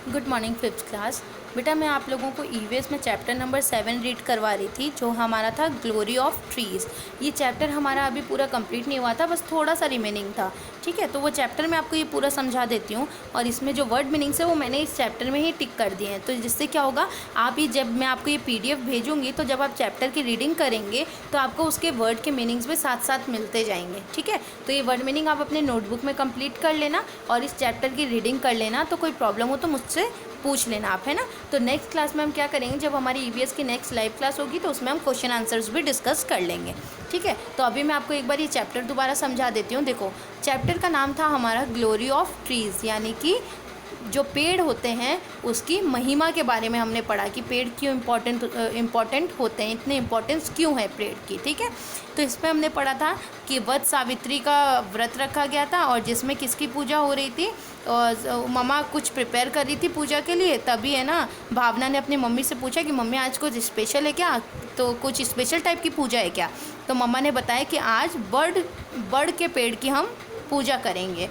Good morning fifth class. बेटा मैं आप लोगों को ईवीएस में चैप्टर नंबर 7 रीड करवा रही थी, जो हमारा था ग्लोरी ऑफ ट्रीज़। ये चैप्टर हमारा अभी पूरा कंप्लीट नहीं हुआ था, बस थोड़ा सा रिमेनिंग था। ठीक है, तो वो चैप्टर मैं आपको ये पूरा समझा देती हूँ, और इसमें जो वर्ड मीनिंग्स है वो मैंने इस चैप्टर में ही टिक कर दिए हैं। तो जिससे क्या होगा, आप ही जब मैं आपको ये पीडीएफ भेजूँगी तो जब आप चैप्टर की रीडिंग करेंगे तो आपको उसके वर्ड के मीनिंग्स भी साथ साथ मिलते जाएंगे। ठीक है, तो ये वर्ड मीनिंग आप अपने नोटबुक में कंप्लीट कर लेना और इस चैप्टर की रीडिंग कर लेना। तो कोई प्रॉब्लम हो तो मुझसे पूछ लेना आप, है ना। तो नेक्स्ट क्लास में हम क्या करेंगे, जब हमारी ईवीएस की नेक्स्ट लाइव क्लास होगी तो उसमें हम क्वेश्चन आंसर्स भी डिस्कस कर लेंगे। ठीक है, तो अभी मैं आपको एक बार ये चैप्टर दोबारा समझा देती हूँ। देखो, चैप्टर का नाम था हमारा ग्लोरी ऑफ ट्रीज़, यानी कि जो पेड़ होते हैं उसकी महिमा के बारे में हमने पढ़ा कि पेड़ क्यों इम्पोर्टेंट होते हैं, इतने इम्पोर्टेंस क्यों है पेड़ की। ठीक है, तो इसमें हमने पढ़ा था कि वट सावित्री का व्रत रखा गया था, और जिसमें किसकी पूजा हो रही थी, और मम्मा कुछ प्रिपेयर कर रही थी पूजा के लिए। तभी है ना, भावना ने अपनी मम्मी से पूछा कि मम्मी आज कुछ स्पेशल है क्या, तो कुछ स्पेशल टाइप की पूजा है क्या। तो मम्मा ने बताया कि आज बर्ड के पेड़ की हम पूजा करेंगे।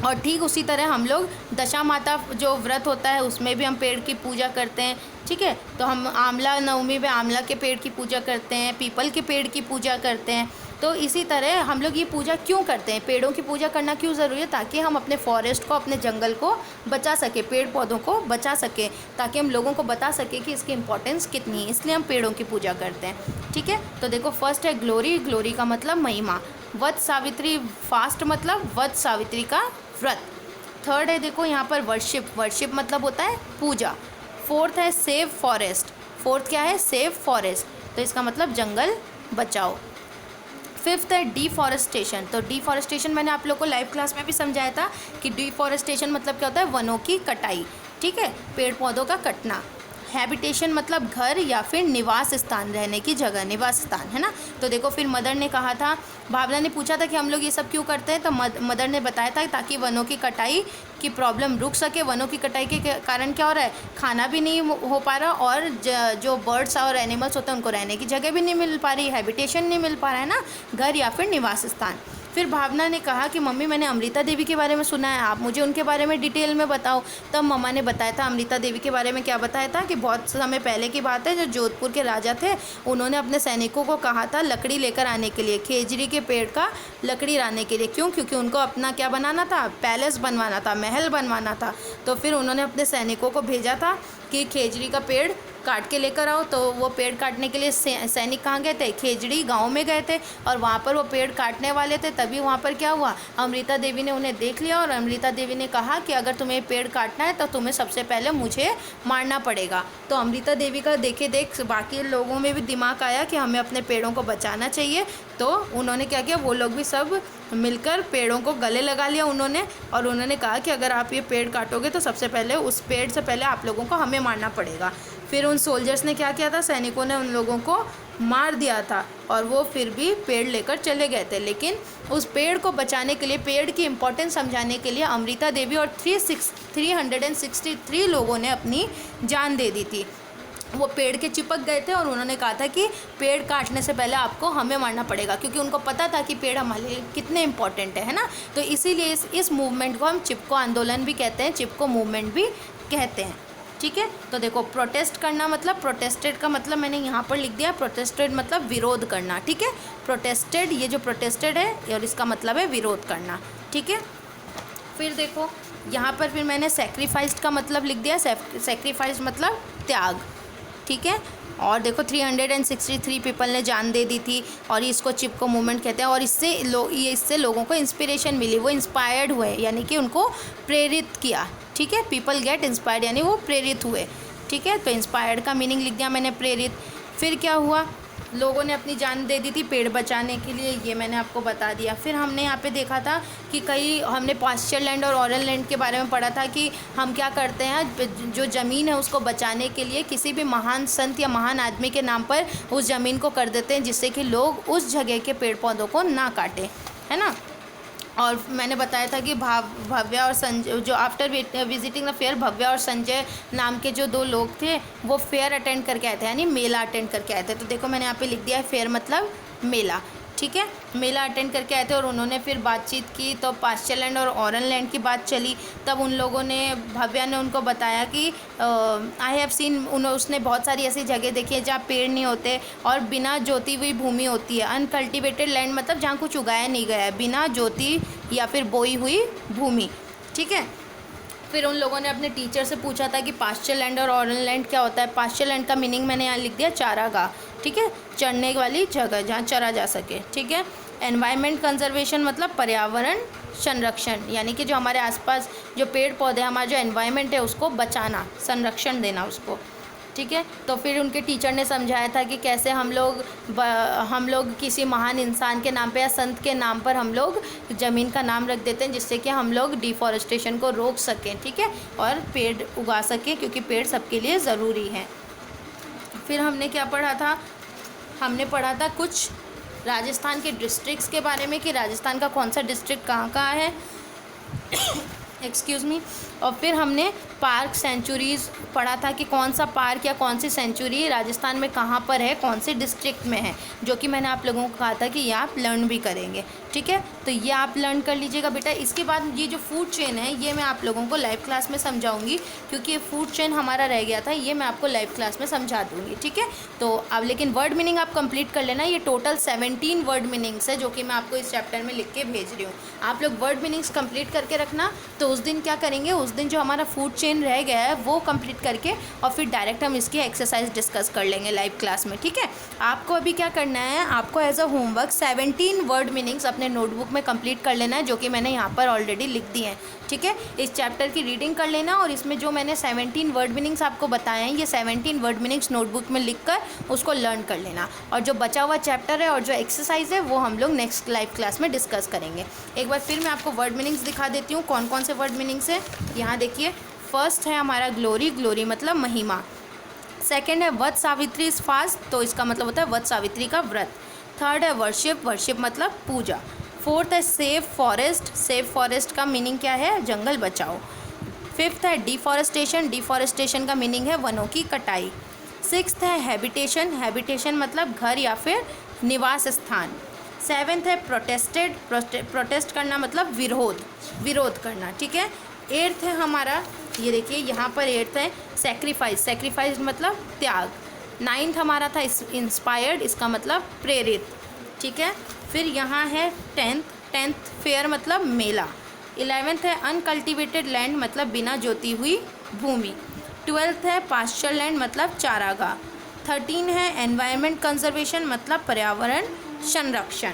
और ठीक उसी तरह हम लोग दशा माता जो व्रत होता है उसमें भी हम पेड़ की पूजा करते हैं। ठीक है, तो हम आंवला नवमी में आंवला के पेड़ की पूजा करते हैं, पीपल के पेड़ की पूजा करते हैं। तो इसी तरह हम लोग ये पूजा क्यों करते हैं, पेड़ों की पूजा करना क्यों ज़रूरी है, ताकि हम अपने फॉरेस्ट को, अपने जंगल को बचा सके, पेड़ पौधों को बचा सके, ताकि हम लोगों को बता सके कि इसकी इम्पोर्टेंस कितनी है। इसलिए हम पेड़ों की पूजा करते हैं। ठीक है, तो देखो फर्स्ट है ग्लोरी। ग्लोरी का मतलब महिमा। वट सावित्री, फास्ट मतलब वट सावित्री का व्रत। थर्ड है देखो यहाँ पर वर्शिप। वर्शिप मतलब होता है पूजा। फोर्थ है सेव फॉरेस्ट। फोर्थ क्या है, सेव फॉरेस्ट, तो इसका मतलब जंगल बचाओ। फिफ्थ है डिफॉरेस्टेशन। तो डिफॉरेस्टेशन मैंने आप लोग को लाइव क्लास में भी समझाया था कि डिफॉरेस्टेशन मतलब क्या होता है, वनों की कटाई। ठीक है, पेड़ पौधों का कटना। हैबिटेशन मतलब घर या फिर निवास स्थान, रहने की जगह, निवास स्थान, है ना। तो देखो फिर मदर ने कहा था, भावना ने पूछा था कि हम लोग ये सब क्यों करते हैं, तो मदर ने बताया था ताकि वनों की कटाई की प्रॉब्लम रुक सके। वनों की कटाई के कारण क्या हो रहा है, खाना भी नहीं हो पा रहा, और जो बर्ड्स और एनिमल्स होते हैं उनको रहने की जगह भी नहीं मिल पा रही, हैबिटेशन नहीं मिल पा रहा है ना, घर या फिर निवास स्थान। फिर भावना ने कहा कि मम्मी मैंने अमृता देवी के बारे में सुना है, आप मुझे उनके बारे में डिटेल में बताओ। तब मम्मा ने बताया था अमृता देवी के बारे में, क्या बताया था कि बहुत समय पहले की बात है, जो जोधपुर के राजा थे उन्होंने अपने सैनिकों को कहा था लकड़ी लेकर आने के लिए, खेजड़ी के पेड़ का लकड़ी लाने के लिए। क्यों, क्योंकि उनको अपना क्या बनाना था, पैलेस बनवाना था, महल बनवाना था। तो फिर उन्होंने अपने सैनिकों को भेजा था कि खेजड़ी का पेड़ काट के लेकर आओ। तो वो पेड़ काटने के लिए सैनिक कहाँ गए थे, खेजड़ी गांव में गए थे, और वहाँ पर वो पेड़ काटने वाले थे। तभी वहाँ पर क्या हुआ, अमृता देवी ने उन्हें देख लिया, और अमृता देवी ने कहा कि अगर तुम्हें पेड़ काटना है तो तुम्हें सबसे पहले मुझे मारना पड़ेगा। तो अमृता देवी का देखे देख बाकी लोगों में भी दिमाग आया कि हमें अपने पेड़ों को बचाना चाहिए। तो उन्होंने क्या किया, वो लोग भी सब मिलकर पेड़ों को गले लगा लिया उन्होंने, और उन्होंने कहा कि अगर आप ये पेड़ काटोगे तो सबसे पहले उस पेड़ से पहले आप लोगों को हमें मारना पड़ेगा। फिर उन सोल्जर्स ने क्या किया था, सैनिकों ने उन लोगों को मार दिया था, और वो फिर भी पेड़ लेकर चले गए थे। लेकिन उस पेड़ को बचाने के लिए, पेड़ की इम्पोर्टेंस समझाने के लिए अमृता देवी और 363 लोगों ने अपनी जान दे दी थी। वो पेड़ के चिपक गए थे, और उन्होंने कहा था कि पेड़ काटने से पहले आपको हमें मारना पड़ेगा, क्योंकि उनको पता था कि पेड़ हमारे लिए कितने इंपॉर्टेंट है ना। तो इसीलिए इस मूवमेंट को हम चिपको आंदोलन भी कहते हैं, चिपको मूवमेंट भी कहते हैं। ठीक है, तो देखो प्रोटेस्ट करना मतलब, प्रोटेस्टेड का मतलब मैंने यहाँ पर लिख दिया, प्रोटेस्टेड मतलब विरोध करना। ठीक है, प्रोटेस्टेड, ये जो प्रोटेस्टेड है और इसका मतलब है विरोध करना। ठीक है, फिर देखो यहाँ पर फिर मैंने सेक्रीफाइस्ड का मतलब लिख दिया। सेक्रीफाइस मतलब त्याग। ठीक है, और देखो 363 पीपल ने जान दे दी थी, और इसको चिपको मूवमेंट कहते हैं। और इससे लोगों को इंस्पिरेशन मिली, वो इंस्पायर्ड हुए, यानी कि उनको प्रेरित किया। ठीक है, पीपल गेट इंस्पायर्ड, यानी वो प्रेरित हुए। ठीक है, तो इंस्पायर्ड का मीनिंग लिख दिया मैंने, प्रेरित। फिर क्या हुआ, लोगों ने अपनी जान दे दी थी पेड़ बचाने के लिए, ये मैंने आपको बता दिया। फिर हमने यहाँ पे देखा था कि हमने पास्चर लैंड और ऑरल लैंड के बारे में पढ़ा था कि हम क्या करते हैं, जो ज़मीन है उसको बचाने के लिए किसी भी महान संत या महान आदमी के नाम पर उस ज़मीन को कर देते हैं, जिससे कि लोग उस जगह के पेड़ पौधों को ना काटें, है ना। और मैंने बताया था कि भव्या और संजय, जो after visiting the fair, Bhavya और संजय नाम के जो दो लोग थे वो फेयर अटेंड करके आए थे, यानी मेला अटेंड करके आए थे। तो देखो मैंने यहाँ पे लिख दिया है फेयर मतलब मेला। ठीक है, मेला अटेंड करके आए थे और उन्होंने फिर बातचीत की तो पास्चर लैंड और ऑरन लैंड की बात चली। तब उन लोगों ने, भव्या ने उनको बताया कि आई हैव सीन, उसने बहुत सारी ऐसी जगह देखी है जहाँ पेड़ नहीं होते और बिना जोती हुई भूमि होती है। अनकल्टिवेटेड लैंड मतलब जहाँ कुछ उगाया नहीं गया है, बिना जोती या फिर बोई हुई भूमि। ठीक है, फिर उन लोगों ने अपने टीचर से पूछा था कि पास्चर लैंड और ऑरन लैंड क्या होता है। पास्चर लैंड का मीनिंग मैंने यहाँ लिख दिया, चारागाह। ठीक है, चरने वाली जगह जहाँ चरा जा सके। ठीक है, एनवायरनमेंट कंजर्वेशन मतलब पर्यावरण संरक्षण, यानी कि जो हमारे आसपास जो पेड़ पौधे, हमारा जो एनवायरनमेंट है उसको बचाना, संरक्षण देना उसको। ठीक है, तो फिर उनके टीचर ने समझाया था कि कैसे हम लोग किसी महान इंसान के नाम पे या संत के नाम पर हम लोग ज़मीन का नाम रख देते हैं, जिससे कि हम लोग डिफॉरेस्टेशन को रोक सकें। ठीक है, और पेड़ उगा सकें, क्योंकि पेड़ सबके लिए ज़रूरी हैं। फिर हमने क्या पढ़ा था, हमने पढ़ा था कुछ राजस्थान के डिस्ट्रिक्ट्स के बारे में कि राजस्थान का कौन सा डिस्ट्रिक्ट कहाँ कहाँ है एक्सक्यूज़ मी। और फिर हमने पार्क सेंचुरीज़ पढ़ा था कि कौन सा पार्क या कौन सी सेंचुरी राजस्थान में कहाँ पर है, कौन से डिस्ट्रिक्ट में है, जो कि मैंने आप लोगों को कहा था कि ये आप लर्न भी करेंगे। ठीक है, तो ये आप लर्न कर लीजिएगा बेटा। इसके बाद ये जो फूड चेन है ये मैं आप लोगों को लाइव क्लास में समझाऊंगी, क्योंकि ये फूड चेन हमारा रह गया था, ये मैं आपको लाइव क्लास में समझा दूँगी। ठीक है, तो अब लेकिन वर्ड मीनिंग आप कंप्लीट कर लेना। ये टोटल 17 वर्ड मीनिंग्स है जो कि मैं आपको इस चैप्टर में लिख के भेज रही हूँ। आप लोग वर्ड मीनिंग्स कंप्लीट करके रखना। तो उस दिन क्या करेंगे, उस दिन जो हमारा फूड चेन रह गया है वो कंप्लीट करके और फिर डायरेक्ट हम इसकी एक्सरसाइज डिस्कस कर लेंगे लाइव क्लास में। ठीक है, आपको अभी क्या करना है, आपको as a homework 17 word meanings अपने नोटबुक में कंप्लीट कर लेना है, जो कि मैंने यहाँ पर ऑलरेडी लिख दी हैं। ठीक है, इस चैप्टर की रीडिंग कर लेना और इसमें जो मैंने 17 वर्ड मीनिंग्स आपको बताए हैं, ये 17 वर्ड मीनिंग्स नोटबुक में लिख कर उसको लर्न कर लेना। और जो बचा हुआ चैप्टर है और जो एक्सरसाइज है वो हम लोग नेक्स्ट लाइव क्लास में डिस्कस करेंगे। एक बार फिर मैं आपको वर्ड मीनिंग्स दिखा देती हूँ, कौन कौन से वर्ड मीनिंग्स है। यहाँ देखिए, फर्स्ट है हमारा ग्लोरी, ग्लोरी मतलब महिमा। सेकेंड है वट सावित्री इज़ फास्ट, तो इसका मतलब होता है वट सावित्री का व्रत। थर्ड है वर्शिप, वर्शिप मतलब पूजा। फोर्थ है सेव फॉरेस्ट, सेव फॉरेस्ट का मीनिंग क्या है, जंगल बचाओ। फिफ्थ है डिफॉरेस्टेशन, डिफॉरेस्टेशन का मीनिंग है वनों की कटाई। सिक्स्थ है हैबिटेशन, हैबिटेशन मतलब घर या फिर निवास स्थान। सेवेंथ है प्रोटेस्टेड, प्रोटेस्ट करना मतलब विरोध, विरोध करना। ठीक है, एट्थ है हमारा, ये देखिए यहाँ पर एट्थ है सेक्रीफाइस, सेक्रीफाइस मतलब त्याग। नाइन्थ हमारा था इंस्पायर्ड, इसका मतलब प्रेरित। ठीक है, फिर यहाँ है टेंथ, टेंथ फेयर मतलब मेला। 11th है अनकल्टिवेटेड लैंड मतलब बिना जोती हुई भूमि। 12th है पास्चर लैंड मतलब चारागाह। 13 है एनवायरनमेंट कंजर्वेशन मतलब पर्यावरण संरक्षण।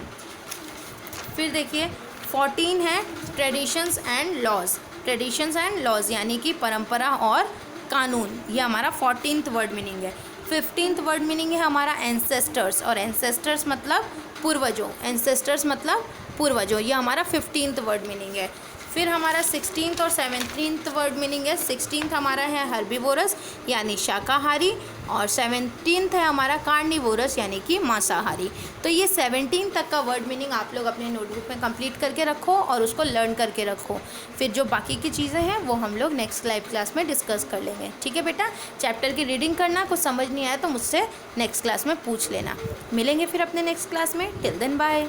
फिर देखिए 14 है traditions and laws, traditions and laws यानी कि परंपरा और कानून, ये हमारा 14th वर्ड मीनिंग है। 15th वर्ड मीनिंग है हमारा एंसेस्टर्स, और एंसेस्टर्स मतलब पूर्वजों, एंसेस्टर्स मतलब पूर्वजों, ये हमारा 15th वर्ड मीनिंग है। फिर हमारा 16th और 17th वर्ड मीनिंग है। 16th हमारा है हर्बीवोरस यानी शाकाहारी, और 17th है हमारा कार्निवोरस यानी कि मांसाहारी। तो ये 17 तक का वर्ड मीनिंग आप लोग अपने नोटबुक में कंप्लीट करके रखो और उसको लर्न करके रखो। फिर जो बाकी की चीज़ें हैं वो हम लोग नेक्स्ट लाइव क्लास में डिस्कस कर लेंगे। ठीक है बेटा, चैप्टर की रीडिंग करना, कुछ समझ नहीं आया तो मुझसे नेक्स्ट क्लास में पूछ लेना। मिलेंगे फिर अपने नेक्स्ट क्लास में। Till then bye.